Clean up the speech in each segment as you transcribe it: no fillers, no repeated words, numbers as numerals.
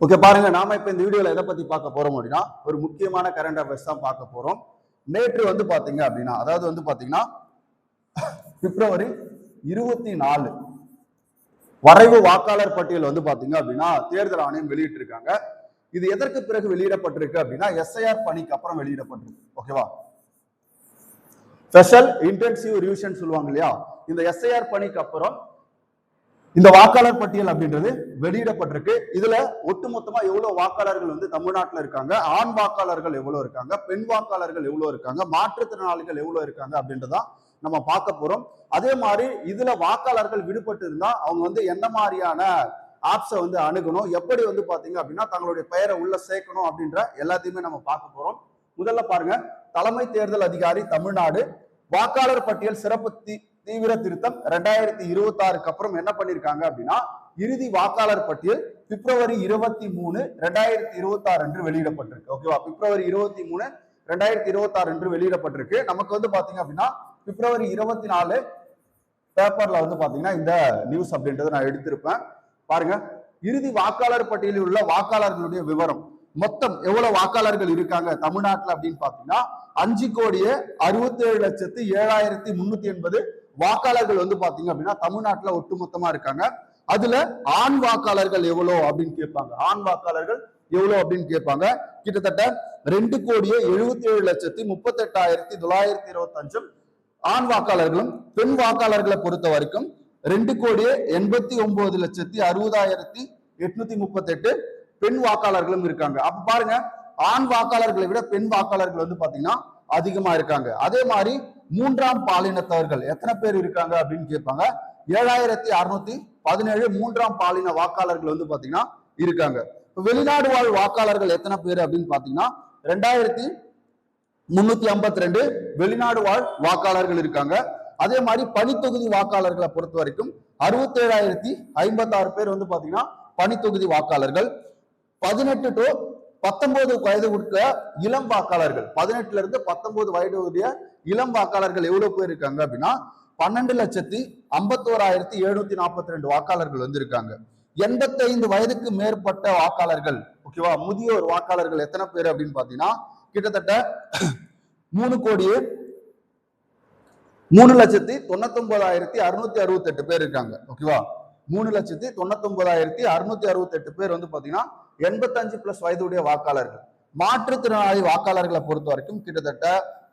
Okay பாருங்க, நாம இப்ப இந்த வீடியோல எதை பத்தி பார்க்க போறோம் அப்படின்னா ஒரு முக்கியமான கரண்ட் அஃபேர்ஸ் தான் பார்க்க போறோம். நேற்று வந்து பாத்தீங்க அப்படின்னா அதாவது வந்து பாத்தீங்கன்னா பிப்ரவரி 24 வரைவு வாக்காளர் பட்டியல் வந்து பாத்தீங்க அப்படின்னா தேர்தல் ஆணையம் வெளியிட்டு இருக்காங்க. இது எதற்கு பிறகு வெளியிடப்பட்டிருக்கு அப்படின்னா எஸ்ஐஆர் பணிக்கு அப்புறம் வெளியிடப்பட்டிருக்கு. ஓகேவா, ஸ்பெஷல் இன்டென்சிவ் ரிவிஷன் சொல்லுவாங்க இல்லையா, இந்த எஸ்ஐஆர் பணிக்கு அப்புறம் இந்த வாக்காளர் பட்டியல் அப்படின்றது வெளியிடப்பட்டிருக்கு. இதுல ஒட்டுமொத்தமா எவ்வளவு வாக்காளர்கள் வந்து தமிழ்நாட்டில் இருக்காங்க, ஆண் வாக்காளர்கள் எவ்வளவு இருக்காங்க, பெண் வாக்காளர்கள் எவ்வளவு இருக்காங்க, மாற்றுத்திறனாளிகள் எவ்வளவு இருக்காங்க அப்படின்றதான் நம்ம பார்க்க போறோம். அதே மாதிரி இதுல வாக்காளர்கள் விடுபட்டு இருந்தா அவங்க வந்து என்ன மாதிரியான ஆப்ஸை வந்து அணுகணும், எப்படி வந்து பாத்தீங்க அப்படின்னா தங்களுடைய பெயரை உள்ள சேர்க்கணும் அப்படின்ற எல்லாத்தையுமே நம்ம பார்க்க போறோம். முதல்ல பாருங்க, தலைமை தேர்தல் அதிகாரி தமிழ்நாடு வாக்காளர் பட்டியல் சிறப்பு தீவிர திருத்தம் 2026 அப்புறம் என்ன பண்ணிருக்காங்க அப்படின்னா இறுதி வாக்காளர் பட்டியல் பிப்ரவரி 23, 2026 அன்று வெளியிடப்பட்டிருக்கு. ஓகேவா, பிப்ரவரி 23, 2026 அன்று வெளியிடப்பட்டிருக்கு. நமக்கு வந்து பாத்தீங்க அப்படின்னா பிப்ரவரி 24 பேப்பர்ல வந்து பாத்தீங்கன்னா இந்த நியூஸ் அப்படின்றத நான் எடுத்திருப்பேன். பாருங்க, இறுதி வாக்காளர் பட்டியலில் உள்ள வாக்காளர்களுடைய விவரம், மொத்தம் எவ்வளவு வாக்காளர்கள் இருக்காங்க தமிழ்நாட்டில் அப்படின்னு பாத்தீங்கன்னா 5,67,07,380 வாக்காளர்கள் வந்து பாத்தீங்க அப்படின்னா தமிழ்நாட்டுல ஒட்டுமொத்தமா இருக்காங்க. அதுல ஆண் வாக்காளர்கள் எவ்வளவு அப்படின்னு கேட்பாங்க. ஆண் வாக்காளர்கள் எவ்வளவு அப்படின்னு கேட்பாங்க. கிட்டத்தட்ட 2,77,38,925 ஆண் வாக்காளர்களும் பெண் வாக்காளர்களை பொறுத்த வரைக்கும் 2,89,60,838 பெண் வாக்காளர்களும் இருக்காங்க. அப்ப பாருங்க, ஆண் வாக்காளர்களை விட பெண் வாக்காளர்கள் வந்து பாத்தீங்கன்னா அதிகமா இருக்காங்க. அதே மாதிரி மூன்றாம் பாலினத்தவர்கள் எத்தனை பேர் இருக்காங்க அப்படின்னு கேட்பாங்க. 7,617 மூன்றாம் பாலின வாக்காளர்கள் வந்து பாத்தீங்கன்னா இருக்காங்க. வெளிநாடு வாழ் வாக்காளர்கள் எத்தனை பேர் அப்படின்னு பாத்தீங்கன்னா 2,352 வெளிநாடு வாழ் வாக்காளர்கள் இருக்காங்க. அதே மாதிரி பணித்தொகுதி வாக்காளர்களை பொறுத்த வரைக்கும் 67,056 பேர் வந்து பாத்தீங்கன்னா பணித்தொகுதி வாக்காளர்கள். 18 to 19 வயது உட்பட இளம் வாக்காளர்கள், 18 இருந்து 19 வயது உடைய இளம் வாக்காளர்கள் எவ்வளவு பேர் இருக்காங்க அப்படின்னா 12,51,742 வாக்காளர்கள் வந்து இருக்காங்க. 85 வயதுக்கு மேற்பட்ட வாக்காளர்கள், ஓகேவா, முதியோர் வாக்காளர்கள் எத்தனை பேர் அப்படின்னு பாத்தீங்கன்னா கிட்டத்தட்ட 3,99,668 பேர் இருக்காங்க. ஓகேவா, 3,99,668 பேர் வந்து பாத்தீங்கன்னா 85+ வயதுடைய வாக்காளர்கள். மாற்றுத்திறனாளி வாக்காளர்களை பொறுத்த வரைக்கும் கிட்டத்தட்ட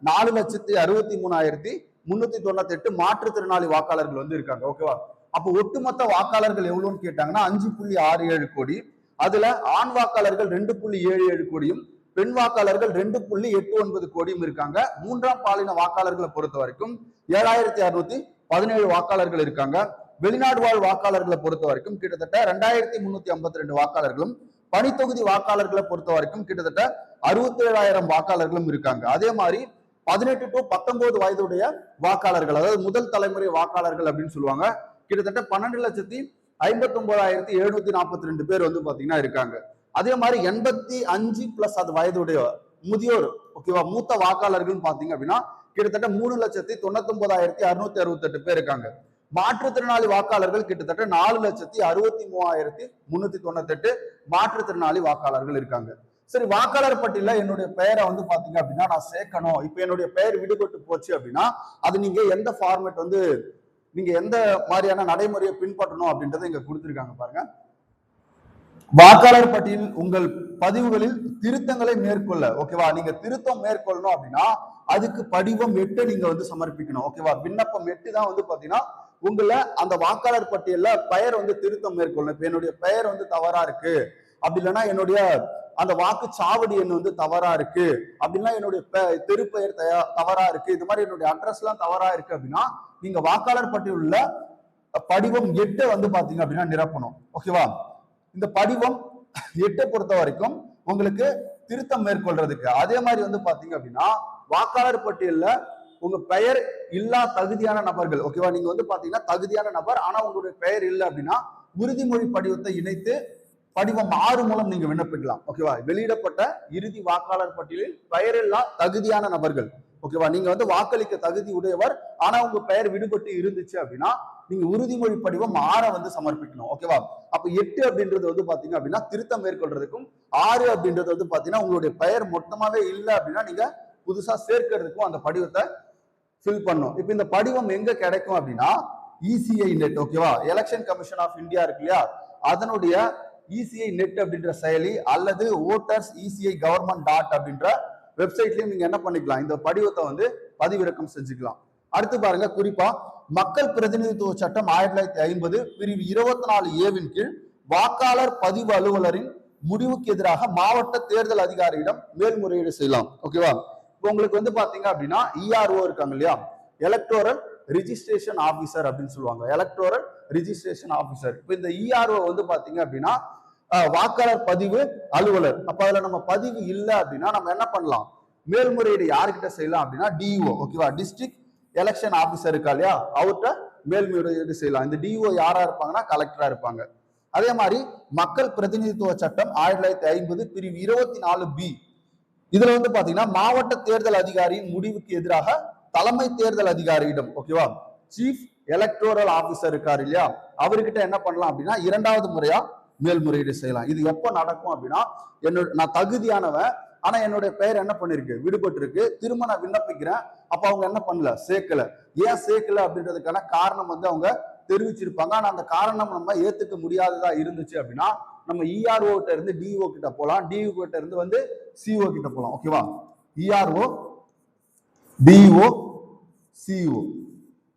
4,63,398 மாற்றுத்திறனாளி வாக்காளர்கள் வந்து இருக்காங்க. ஓகேவா, அப்போ ஒட்டுமொத்த வாக்காளர்கள் எவ்வளவுன்னு கேட்டாங்கன்னா 5.67 கோடி. அதுல ஆண் வாக்காளர்கள் 2.77 கோடியும் பெண் வாக்காளர்கள் 2.89 கோடியும் இருக்காங்க. மூன்றாம் பாலின வாக்காளர்களை பொறுத்த வரைக்கும் 7,617 வாக்காளர்கள் இருக்காங்க. வெளிநாடு வாழ் வாக்காளர்களை பொறுத்த வரைக்கும் கிட்டத்தட்ட 2,352 வாக்காளர்களும் பணித்தொகுதி வாக்காளர்களை பொறுத்த வரைக்கும் கிட்டத்தட்ட 67,000 வாக்காளர்களும் இருக்காங்க. அதே மாதிரி 18 to 19 வயதுடைய வாக்காளர்கள், அதாவது முதல் தலைமுறை வாக்காளர்கள் அப்படின்னு சொல்லுவாங்க, கிட்டத்தட்ட 12,59,742 பேர் வந்து பாத்தீங்கன்னா இருக்காங்க. அதே மாதிரி 85+ அது வயதுடைய முதியோர், ஓகேவா, மூத்த வாக்காளர்கள் பாத்தீங்க அப்படின்னா கிட்டத்தட்ட 3,99,668 பேர் இருக்காங்க. மாற்றுத்திறனாளி வாக்காளர்கள் கிட்டத்தட்ட 4,63,398 மாற்றுத்திறனாளி வாக்காளர்கள் இருக்காங்க. சரி, வாக்காளர் பட்டியல என்னுடைய பெயரை வந்து பாத்தீங்க அப்படின்னா நான் சேர்க்கணும், இப்ப என்னுடைய பெயர் விடுபட்டு போச்சு அப்படின்னா அது நீங்க எந்த ஃபார்மேட் வந்து நீங்க எந்த மாதிரியான நடைமுறையை பின்பற்றணும் அப்படின்றத இங்க கொடுத்திருக்காங்க. பாருங்க, வாக்காளர் பட்டியல் உங்கள் பதிவுகளில் திருத்தங்களை மேற்கொள்ள, ஓகேவா, நீங்க திருத்தம் மேற்கொள்ளணும் அப்படின்னா அதுக்கு படிவம் 8 நீங்க வந்து சமர்ப்பிக்கணும். ஓகேவா, விண்ணப்பம் 8 தான் வந்து பாத்தீங்கன்னா உங்களை அந்த வாக்காளர் பட்டியல்ல பெயர் வந்து திருத்தம் மேற்கொள்ளணும். இப்ப என்னுடைய பெயர் வந்து தவறா இருக்கு, அப்படி இல்லைன்னா என்னுடைய அந்த வாக்குச்சாவடி எண் வந்து தவறா இருக்கு, அப்படின்னா என்னுடைய தெரு பெயர் தவறா இருக்கு, இது மாதிரி என்னுடைய அட்ரஸ் எல்லாம் தவறா இருக்கு அப்படின்னா நீங்க வாக்காளர் பட்டியல் உள்ள படிவம் 8 வந்து பாத்தீங்க அப்படின்னா நிரப்பணும். ஓகேவா, இந்த படிவம் 8 பொறுத்த வரைக்கும் உங்களுக்கு திருத்தம் மேற்கொள்றதுக்கு. அதே மாதிரி வந்து பாத்தீங்க அப்படின்னா வாக்காளர் பட்டியல்ல உங்க பெயர் இல்லா தகுதியான நபர்கள், ஓகேவா, நீங்க வந்து பாத்தீங்கன்னா தகுதியான நபர் ஆனா உங்களுடைய பெயர் இல்லை அப்படின்னா உறுதிமொழி படிவத்தை இணைத்து படிவம் 6 மூலம் நீங்க விண்ணப்பிக்கலாம். ஓகேவா, வெளியிடப்பட்ட இறுதி வாக்காளர் பட்டியலில் பெயரில்லா தகுதியான நபர்கள், ஓகேவா. நீங்க வந்து வாக்களிக்க தகுதி உடையவர், ஆனா உங்க பெயர் விடுபட்டு இருந்துச்சு அப்படின்னா நீங்க உறுதிமொழி படிவம் 6 வந்து சமர்ப்பிக்கணும். ஓகேவா. அப்ப 8 அப்படின்றது வந்து பாத்தீங்க அப்படின்னா திருத்தம் மேற்கொள்றதுக்கும், 6 அப்படின்றது வந்து பாத்தீங்கன்னா உங்களுடைய பெயர் மொத்தமாவே இல்லை அப்படின்னா நீங்க புதுசா சேர்க்கிறதுக்கும் அந்த படிவத்தை ஃபில் பண்ணும். இப்ப இந்த படிவம் எங்க கிடைக்கும் அப்படின்னா இசிஐ நெட், ஓகேவா. எலெக்ஷன் கமிஷன் ஆஃப் இந்தியா இருக்கு இல்லையா, அதனுடைய இசிஐ நெட் அப்படின்ற செயலி அல்லது ஓட்டர்ஸ் இசிஐ கவர்மெண்ட் டாட் அப்படின்ற வெப்சைட்லயும் நீங்க என்ன பண்ணிக்கலாம், இந்த படிவத்தை வந்து பதிவிறக்கம் செஞ்சுக்கலாம். அடுத்து பாருங்க, குறிப்பா மக்கள் பிரதிநிதித்துவ சட்டம் 1950 பிரிவு 24A கீழ் வாக்காளர் பதிவு அலுவலரின் முடிவுக்கு எதிராக மாவட்ட தேர்தல் அதிகாரியிடம் மேல்முறையீடு செய்யலாம். ஓகேவா. இப்போ உங்களுக்கு வந்து பாத்தீங்க அப்படின்னா இஆர்ஓ இருக்காங்க இல்லையா, எலக்டோரல் ரிஜிஸ்ட்ரேஷன் ஆபீசர் அப்படின்னு சொல்லுவாங்க. Electoral registration officer. இப்போ இந்த இஆர்ஓ வந்து பாத்தீங்க அப்படின்னா வாக்காளர் பதிவு அலுவலர். அப்ப அதுல நம்ம பதிவு இல்லை அப்படின்னா நம்ம என்ன பண்ணலாம், மேல்முறையீடு யாருக்கிட்ட செய்யலாம் அப்படின்னா டிஓ, ஓகேவா. டிஸ்ட்ரிக்ட் எலெக்ஷன் ஆபீசர் இருக்கா இல்லையா, அவர்கிட்ட மேல்முறையீடு செய்யலாம். இந்த டிஓ யாரா இருப்பாங்கன்னா கலெக்டரா இருப்பாங்க. அதே மாதிரி மக்கள் பிரதிநிதித்துவ சட்டம் 1950 பிரிவு 24B, இதுல வந்து பாத்தீங்கன்னா மாவட்ட தேர்தல் அதிகாரியின் முடிவுக்கு எதிராக தலைமை தேர்தல் அதிகாரியிடம், ஓகேவா, சீஃப் எலக்டோரல் ஆபீசர் இருக்காரு இல்லையா, அவர்கிட்ட என்ன பண்ணலாம் அப்படின்னா 2வது முறையா மேல்முறையீடு செய்யலாம். இது எப்ப நடக்கும் அப்படின்னா, நான் தகுதியானவன், ஆனா என்னுடைய பெயர் என்ன பண்ணிருக்கு, விடுபட்டு இருக்கு, திரும்ப நான் விண்ணப்பிக்கிறேன், அப்ப அவங்க என்ன பண்ணல, சேர்க்கல. ஏன் சேர்க்கல அப்படின்றதுக்கான காரணம் வந்து அவங்க தெரிவிச்சிருப்பாங்க. ஆனா அந்த காரணம் நம்ம ஏத்துக்க முடியாததா இருந்துச்சு அப்படின்னா நம்ம இஆர்ஓ கிட்ட இருந்து டிஓ கிட்ட போலாம், டிஓ கிட்ட இருந்து வந்து சிஓ கிட்ட போலாம். ஓகேவா. ERO, DO, CO.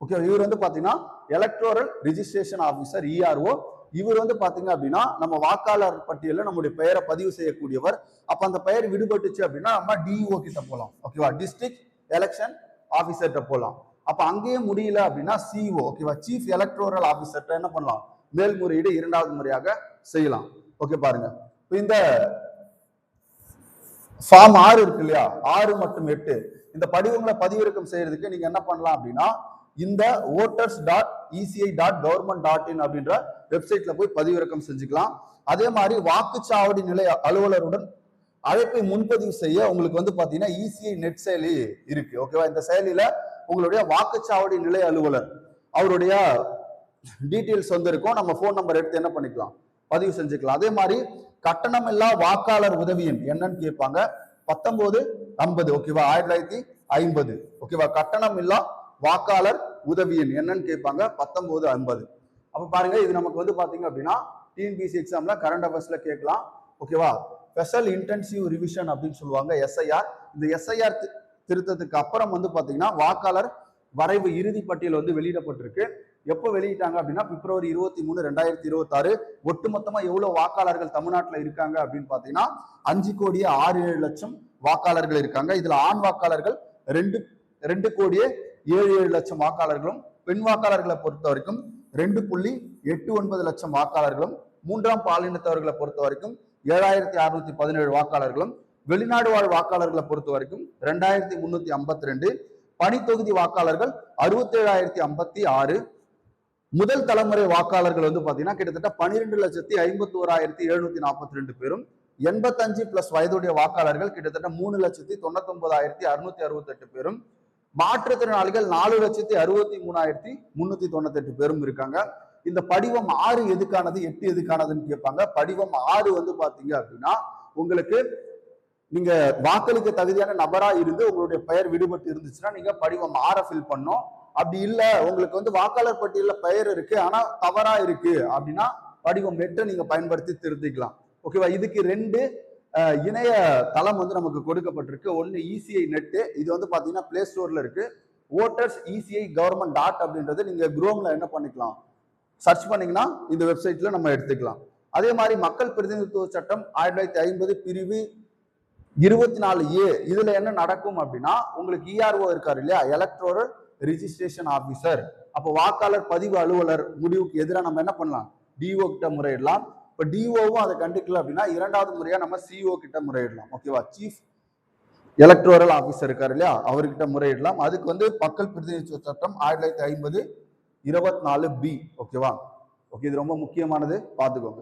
ஓகே. இவர் வந்து பாத்தீங்கன்னா எலக்டோரல் ரிஜிஸ்ட்ரேஷன் ஆபீசர் இஆர்ஓ. இவர் வந்து பாத்தீங்க அப்படின்னா நம்ம வாக்காளர் பட்டியலில் நம்முடைய பெயரை பதிவு செய்யக்கூடியவர். அப்ப அந்த பெயர் விடுபட்டுச்சு அப்படின்னா நம்ம டிஓ கிட்ட போலாம். ஓகேவா. டிஸ்ட்ரிக்ட் எலெக்ஷன் ஆபீசர்கிட்ட போலாம். அப்ப அங்கேயே முடியல அப்படின்னா சிஓ, ஓகேவா, சீஃப் எலக்டோரல் ஆபீசர்கிட்ட என்ன பண்ணலாம், மேல்முறையீடு 2வது முறையாக செய்யலாம். ஓகே. பாருங்க, இந்த ஃபார்ம் 6 இருக்கு இல்லையா, 6 மற்றும் 8 இந்த படிவங்களை பதிவிறக்கம் செய்யறதுக்கு நீங்க என்ன பண்ணலாம் அப்படின்னா இந்த voters.eci.government.in அப்படின்ற வெப்சைட்ல போய் பதிவிறக்கம் செஞ்சுக்கலாம். அதே மாதிரி வாக்குச்சாவடி நிலை அலுவலருடன் அழைப்பை முன்பதிவு செய்ய உங்களுக்கு வந்து பாத்தீங்கன்னா இசிஐ நெட் செயலி இருக்கு. ஓகேவா. இந்த செயலியில உங்களுடைய வாக்குச்சாவடி நிலை அலுவலர் அவருடைய டீட்டெயில்ஸ் வந்து இருக்கும். நம்ம போன் நம்பர் எடுத்து என்ன பண்ணிக்கலாம், பதிவு செஞ்சுக்கலாம். அதே மாதிரி கட்டணம் இல்லா வாக்காளர் உதவி எண் என்னன்னு கேட்பாங்க, 1950, ஓகேவா, 1950, ஓகேவா. கட்டணம் இல்லா வாக்காளர் உதவி எண் என்னன்னு கேட்பாங்க, 1950. அப்ப பாருங்க, இது நமக்கு வந்து பாத்தீங்க அப்படின்னா டிஎன்பிஎஸ்சி எக்ஸாம்ல கரண்ட் அஃபேர்ஸ்ல கேட்கலாம். ஓகேவா. ஸ்பெஷல் இன்டென்சிவ் ரிவிஷன் அப்படின்னு சொல்லுவாங்க, எஸ்ஐஆர். இந்த எஸ்ஐஆர் திருத்தத்துக்கு அப்புறம் வந்து பாத்தீங்கன்னா வாக்காளர் வரைவு இறுதி பட்டியல் வந்து வெளியிடப்பட்டிருக்கு. எப்போ வெளியிட்டாங்க அப்படின்னா பிப்ரவரி 23, 2026. ஒட்டுமொத்தமா எவ்வளவு வாக்காளர்கள் தமிழ்நாட்டில் இருக்காங்க அப்படின்னு பாத்தீங்கன்னா 5,06,07,00,000 வாக்காளர்கள் இருக்காங்க. இதுல ஆண் வாக்காளர்கள் 2,07,07,00,000 வாக்காளர்களும், பெண் வாக்காளர்களை பொறுத்த வரைக்கும் 2,89 லட்சம் வாக்காளர்களும், 3ஆம் பாலினத்தவர்களை பொறுத்த வரைக்கும் 7,617 வாக்காளர்களும், வெளிநாடு வாழ் வாக்காளர்களை பொறுத்த வரைக்கும் 2,352, பணித்தொகுதி வாக்காளர்கள் 67,056, முதல் தலைமுறை வாக்காளர்கள் வந்து பாத்தீங்கன்னா கிட்டத்தட்ட 12,51,742 பேரும், 85+ வயதுடைய வாக்காளர்கள் கிட்டத்தட்ட 3,99,668 பேரும், மாற்றுத்திறனாளிகள் 4,63,398 பேரும் இருக்காங்க. இந்த படிவம் 6 எதுக்கானது, 8 எதுக்கானதுன்னு கேட்பாங்க. படிவம் 6 வந்து பாத்தீங்க அப்படின்னா உங்களுக்கு நீங்க வாக்களிக்க தகுதியான நபரா இருந்து உங்களுடைய பெயர் விடுபட்டு இருந்துச்சுன்னா நீங்க படிவம் 6 ஃபில் பண்ணோம். அப்படி இல்ல உங்களுக்கு வந்து வாக்காளர் பட்டியல பெயர் இருக்கு ஆனா தவறா இருக்கு அப்படின்னா படிவம் 8 நீங்க பயன்படுத்தி திருத்திக்கலாம். ஓகேவா. இதுக்கு 2 இணைய தளம் வந்து நமக்கு கொடுக்கப்பட்டிருக்கு. ஒன்னு இசிஐ நெட், இது வந்து பாத்தீங்கன்னா பிளே ஸ்டோர்ல இருக்கு. ஓட்டர்ஸ் இசிஐ கவர்மெண்ட் டாட் அப்படின்றது நீங்க குரோம்ல என்ன பண்ணிக்கலாம், சர்ச் பண்ணீங்கன்னா இந்த வெப்சைட்ல நம்ம எடுத்துக்கலாம். அதே மாதிரி மக்கள் பிரதிநிதித்துவ சட்டம் 1950 பிரிவு 24A, இதுல என்ன நடக்கும் அப்படின்னா உங்களுக்கு இஆர்ஓ இருக்காரு இல்லையா, எலக்டோரல் ரிஜிஸ்ட்ரேஷன் ஆபீசர். அப்போ வாக்காளர் பதிவு அலுவலர் முடிவுக்கு எதிராக நம்ம என்ன பண்ணலாம், டிஓ கிட்ட முறையிடலாம். இப்ப டிஓவும் அதை கண்டுக்கல அப்படின்னா 2வது முறையா நம்ம சிஓ கிட்ட முறையிடலாம். ஓகேவா. சீஃப் எலக்டோரல் ஆபீசர் இருக்காரு இல்லையா, அவர்கிட்ட முறையிடலாம். அதுக்கு வந்து மக்கள் பிரதிநிதித்துவ சட்டம் 1950 24B. ஓகேவா. ஓகே, இது ரொம்ப முக்கியமானது, பார்த்துக்கோங்க.